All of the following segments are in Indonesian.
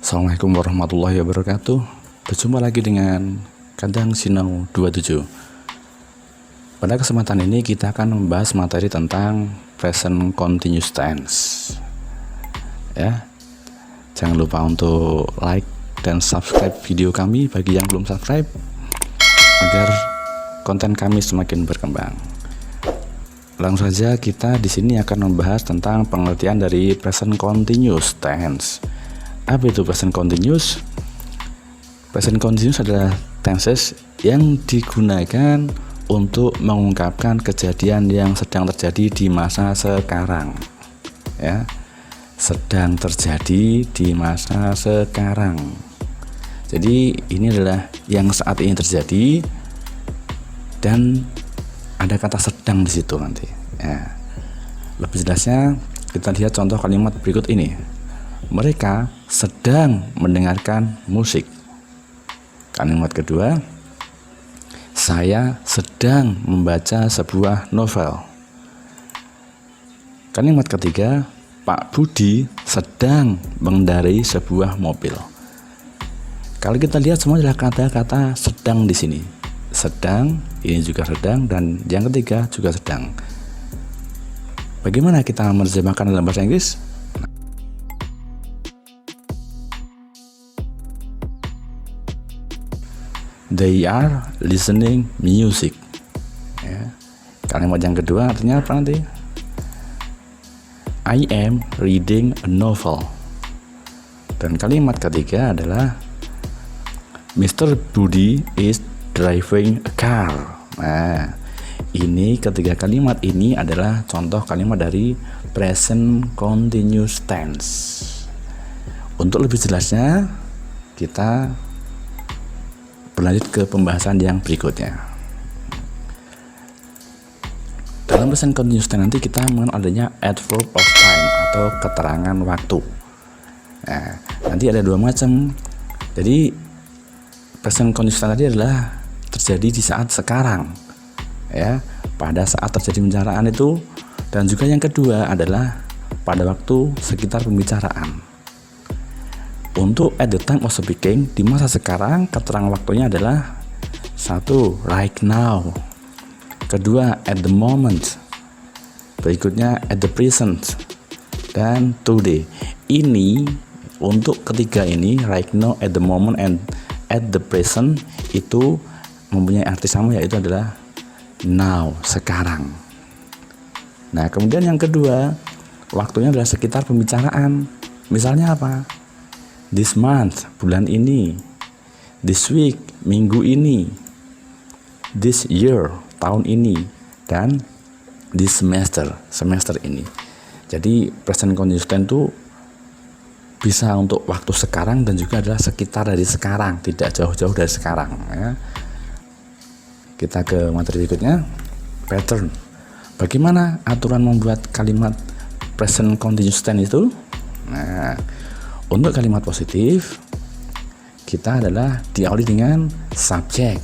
Assalamualaikum warahmatullahi wabarakatuh. Berjumpa lagi dengan Kadang Sinau 27. Pada kesempatan ini kita akan membahas materi tentang present continuous tense. Ya. Jangan lupa untuk like dan subscribe video kami bagi yang belum subscribe agar konten kami semakin berkembang. Langsung saja kita di sini akan membahas tentang pengertian dari present continuous tense. Apa itu present continuous? Present continuous adalah tenses yang digunakan untuk mengungkapkan kejadian yang sedang terjadi di masa sekarang. Ya, sedang terjadi di masa sekarang. Jadi ini adalah yang saat ini terjadi dan ada kata sedang di situ nanti. Ya. Lebih jelasnya kita lihat contoh kalimat berikut ini. Mereka sedang mendengarkan musik. Kalimat kedua, saya sedang membaca sebuah novel. Kalimat ketiga, Pak Budi sedang mengendarai sebuah mobil. Kalau kita lihat semua adalah kata-kata sedang di sini. Sedang, ini juga sedang, dan yang ketiga juga sedang. Bagaimana kita menerjemahkan dalam bahasa Inggris? They are listening music. Ya. Kalimat yang kedua artinya apa nanti? I am reading a novel. Dan kalimat ketiga adalah Mr. Budi is driving a car. Nah, ini ketiga kalimat ini adalah contoh kalimat dari present continuous tense. Untuk lebih jelasnya, kita berlanjut ke pembahasan yang berikutnya. Dalam present continuous tense nanti kita mengenal adanya adverb of time atau keterangan waktu. Nah, nanti ada dua macam. Jadi present continuous tense tadi adalah terjadi di saat sekarang, ya, pada saat terjadi pembicaraan itu, dan juga yang kedua adalah pada waktu sekitar pembicaraan. Untuk at the time of speaking, di masa sekarang, keterangan waktunya adalah satu, right now. Kedua, at the moment. Berikutnya, at the present. Dan today. Ini, untuk ketiga ini, right now, at the moment, and at the present, itu mempunyai arti sama, yaitu adalah now, sekarang. Nah, kemudian yang kedua, waktunya adalah sekitar pembicaraan. Misalnya apa? This month, bulan ini. This week, minggu ini. This year, tahun ini. Dan this semester, semester ini. Jadi present continuous tense itu bisa untuk waktu sekarang dan juga adalah sekitar dari sekarang, tidak jauh-jauh dari sekarang, ya. Kita ke materi berikutnya, pattern. Bagaimana aturan membuat kalimat present continuous tense itu? Nah, untuk kalimat positif, kita adalah diawali dengan subjek,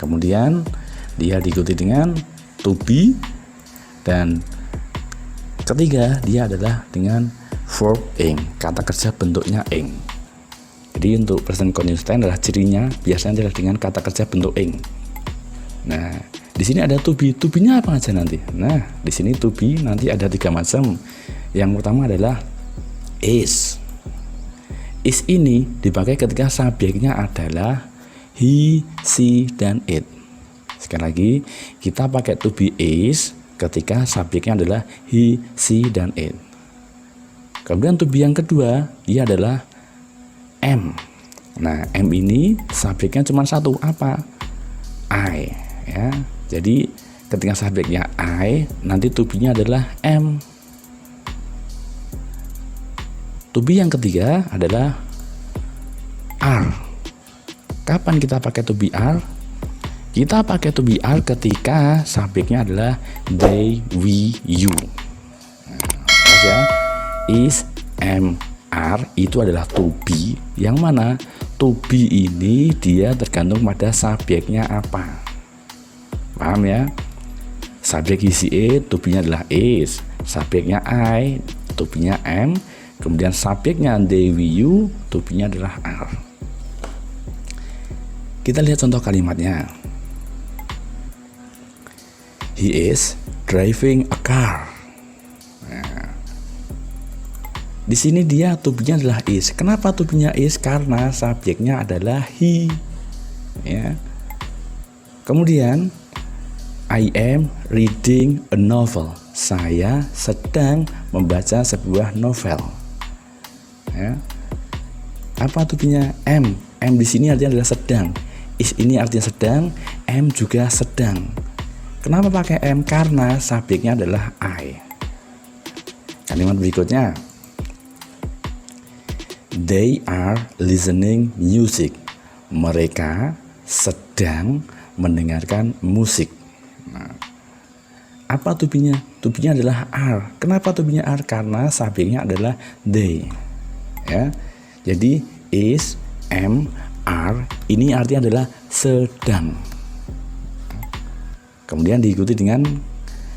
kemudian dia diikuti dengan to be, dan ketiga dia adalah dengan verb ing, kata kerja bentuknya ing. Jadi untuk present continuous tense adalah cirinya biasanya adalah dengan kata kerja bentuk ing. Nah, di sini ada to be. To be-nya apa aja nanti? Nah, di sini to be nanti ada tiga macam. Yang pertama adalah is. Is ini dipakai ketika subjeknya adalah he, she, dan it. Sekali lagi, kita pakai to be is ketika subjeknya adalah he, she, dan it. Kemudian to be yang kedua, dia adalah am. Nah, am ini subjeknya cuma satu, apa? I. Ya. Jadi ketika subjeknya I, nanti to be-nya adalah am. To be yang ketiga adalah are. Kapan kita pakai to be are? Kita pakai to be are ketika subjeknya adalah they, we, you. Nah, ya. Is, am, are itu adalah to be. Yang mana to be ini dia tergantung pada subjeknya apa. Paham ya? Subjek is, it, to be-nya adalah is. Subjeknya I, to be-nya am. Kemudian subjeknya they, we, you, to be-nya adalah are. Kita lihat contoh kalimatnya. He is driving a car. Nah, di sini dia to be-nya adalah is. Kenapa to be-nya is? Karena subjeknya adalah he. Ya. Kemudian I am reading a novel. Saya sedang membaca sebuah novel. Ya. Apa tujuannya? M di sini artinya adalah sedang. Is ini artinya sedang, M juga sedang. Kenapa pakai M? Karena subjeknya adalah I. Kalimat berikutnya. They are listening music. Mereka sedang mendengarkan musik. Nah, apa tujuannya? Tujuannya adalah are. Kenapa tujuannya are? Karena subjeknya adalah they. Ya, jadi is, am, are ini artinya adalah sedang. Kemudian diikuti dengan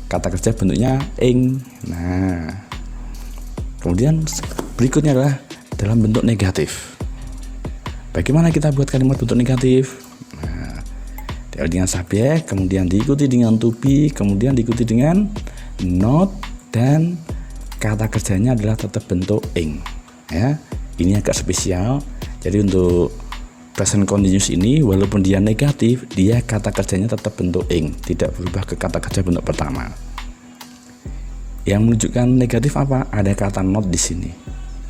kata kerja bentuknya ing. Nah, kemudian berikutnya adalah dalam bentuk negatif. Bagaimana kita buat kalimat bentuk negatif? Nah, dengan subjek, kemudian diikuti dengan to be, kemudian diikuti dengan not, dan kata kerjanya adalah tetap bentuk ing. Ya, ini agak spesial. Jadi untuk present continuous ini walaupun dia negatif, dia kata kerjanya tetap bentuk ing, tidak berubah ke kata kerja bentuk pertama. Yang menunjukkan negatif apa? Ada kata not di sini.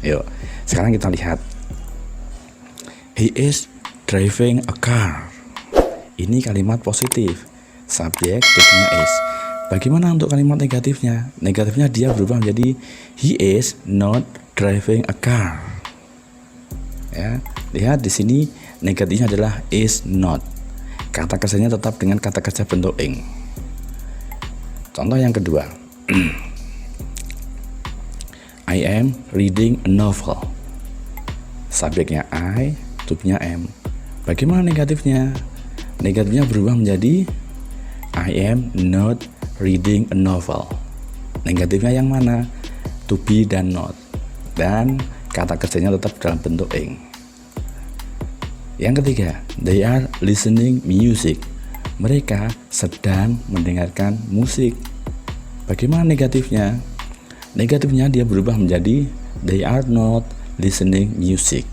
Yuk, sekarang kita lihat. He is driving a car. Ini kalimat positif. Subjek tujuannya is. Bagaimana untuk kalimat negatifnya? Negatifnya dia berubah menjadi he is not driving a car. Ya, lihat di sini negatifnya adalah is not. Kata kerjanya tetap dengan kata kerja bentuk ing. Contoh yang kedua. I am reading a novel. Subjeknya I, to-nya am. Bagaimana negatifnya? Negatifnya berubah menjadi I am not reading a novel. Negatifnya yang mana? To be dan not. Dan kata kerjanya tetap dalam bentuk ing. Yang ketiga, they are listening music. Mereka sedang mendengarkan musik. Bagaimana negatifnya? Negatifnya dia berubah menjadi they are not listening music.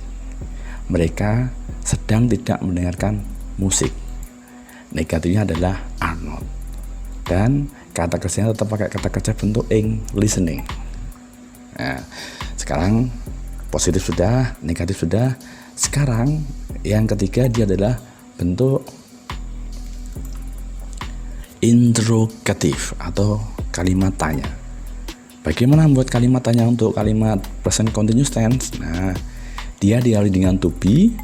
Mereka sedang tidak mendengarkan musik. Negatifnya adalah are not. Dan kata kerjanya tetap pakai kata kerja bentuk ing, listening. Nah, sekarang positif sudah, negatif sudah. Sekarang yang ketiga dia adalah bentuk interrogatif atau kalimat tanya. Bagaimana membuat kalimat tanya untuk kalimat present continuous tense? Nah, dia diawali dengan to be,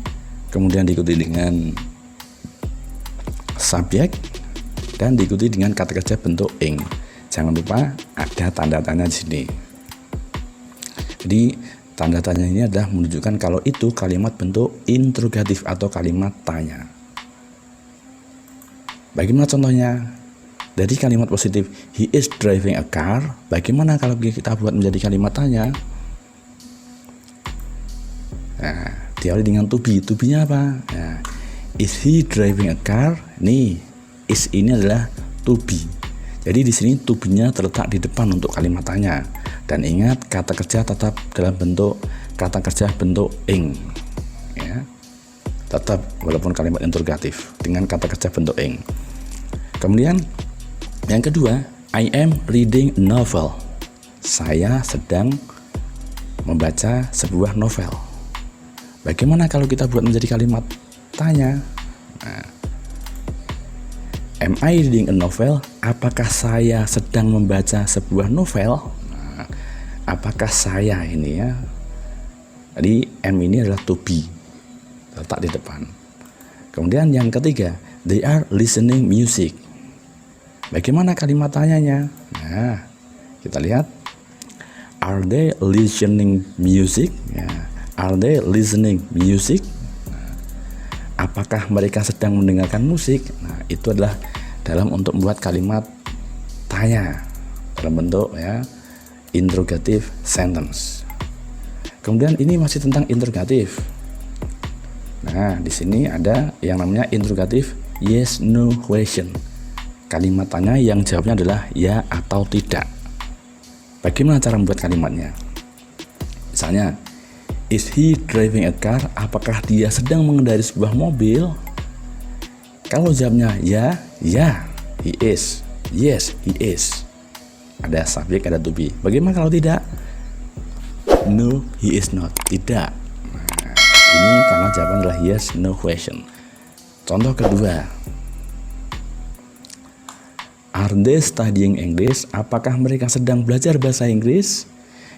kemudian diikuti dengan subjek, dan diikuti dengan kata kerja bentuk ing. Jangan lupa ada tanda tanya di sini. Jadi tanda tanya ini adalah menunjukkan kalau itu kalimat bentuk interrogatif atau kalimat tanya. Bagaimana contohnya? Dari kalimat positif he is driving a car, bagaimana kalau kita buat menjadi kalimat tanya? Nah, diawali dengan to be. To be-nya apa? Nah, is he driving a car? Nih, is ini adalah to be. Jadi di sini to be-nya terletak di depan untuk kalimat tanya. Dan ingat kata kerja tetap dalam bentuk kata kerja bentuk ing. Ya. Tetap walaupun kalimat interrogatif dengan kata kerja bentuk ing. Kemudian yang kedua, I am reading a novel. Saya sedang membaca sebuah novel. Bagaimana kalau kita buat menjadi kalimat tanya? Nah, am I reading a novel? Apakah saya sedang membaca sebuah novel? Nah, apakah saya ini ya? Jadi am ini adalah to be, letak di depan. Kemudian yang ketiga, they are listening music. Bagaimana kalimat tanyanya? Nah, kita lihat. Are they listening music? Ya. Are they listening music? Nah, apakah mereka sedang mendengarkan musik? Nah, itu adalah dalam untuk membuat kalimat tanya dalam bentuk ya interrogative sentence. Kemudian ini masih tentang interrogatif. Nah, di sini ada yang namanya interrogatif yes no question. Kalimat tanya yang jawabnya adalah ya atau tidak. Bagaimana cara membuat kalimatnya? Misalnya, is he driving a car? Apakah dia sedang mengendarai sebuah mobil? Kalau jawabnya ya, he is. Yes, he is. Ada subjek, ada to be. Bagaimana kalau tidak? No, he is not. Tidak. Nah, ini karena jawaban adalah yes, no question. Contoh kedua. Are they studying English? Apakah mereka sedang belajar bahasa Inggris?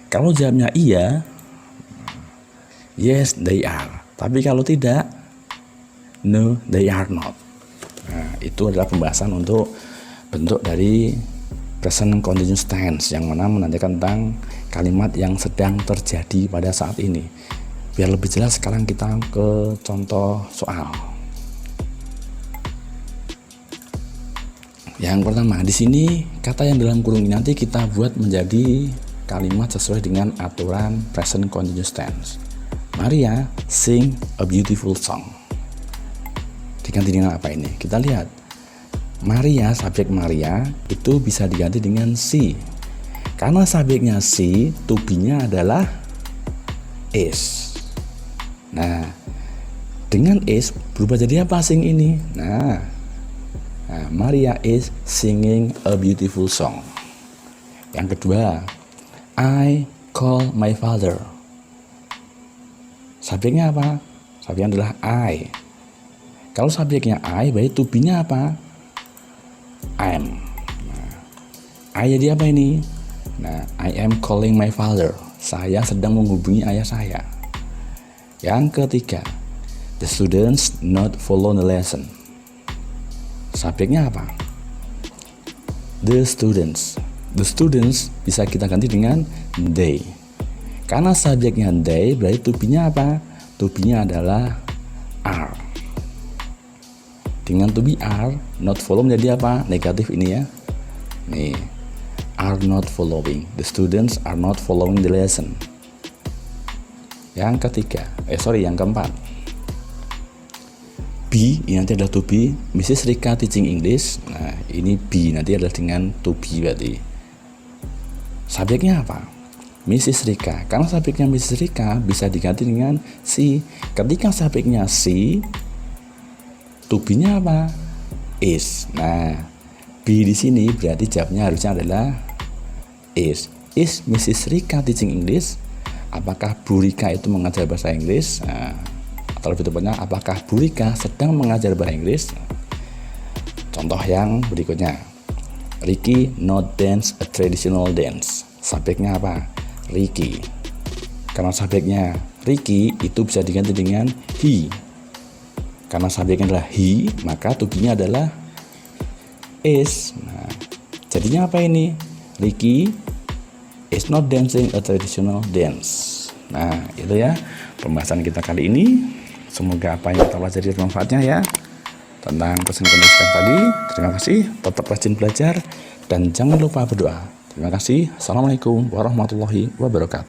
Kalau jawabnya iya, yes, they are. Tapi kalau tidak, no, they are not. Nah, itu adalah pembahasan untuk bentuk dari present continuous tense yang mana menandakan tentang kalimat yang sedang terjadi pada saat ini. Biar lebih jelas, sekarang kita ke contoh soal. Yang pertama, di sini kata yang dalam kurung ini nanti kita buat menjadi kalimat sesuai dengan aturan present continuous tense. Maria sing a beautiful song. Diganti dengan apa ini? Kita lihat. Maria, subjek Maria itu bisa diganti dengan she. Karena subjeknya she, to be-nya adalah is. Nah, dengan is berubah jadi apa sing ini? Nah, Maria is singing a beautiful song. Yang kedua, I call my father. Subjeknya apa? Subjeknya adalah I. Kalau subjeknya I, berarti to be-nya apa? Am. Nah, I jadi apa ini? Nah, I am calling my father. Saya sedang menghubungi ayah saya. Yang ketiga, the students not follow the lesson. Subjeknya apa? The students. The students bisa kita ganti dengan they. Karena subjeknya they, berarti to be-nya apa? To be-nya adalah are. Dengan to be are, not follow menjadi apa? Negatif ini ya. Nih, are not following. The students are not following the lesson. Yang ketiga, yang keempat. Be, ini nanti adalah to be. Mrs. Rika teaching English. Nah, ini be nanti adalah dengan to be berarti. Subjeknya apa? Mrs. Rika. Karena subjeknya Mrs. Rika bisa diganti dengan she. Ketika subjeknya she, to be-nya apa? Is. Nah, be di sini berarti jawabnya harusnya adalah is. Is Mrs. Rika teaching English? Apakah Bu Rika itu mengajar bahasa Inggris? Nah, atau lebih tepatnya, apakah Bu Rika sedang mengajar bahasa Inggris? Contoh yang berikutnya. Ricky not dance a traditional dance. Subjeknya apa? Ricky. Karena subjeknya Ricky itu bisa diganti dengan he. Karena subjeknya adalah he, maka to be-nya adalah is. Nah, jadinya apa ini? Ricky is not dancing a traditional dance. Nah, itu ya pembahasan kita kali ini. Semoga apa yang kita pelajari bermanfaatnya ya. Tentang present continuous tense tadi. Terima kasih, tetap rajin belajar dan jangan lupa berdoa. Terima kasih. Assalamualaikum warahmatullahi wabarakatuh.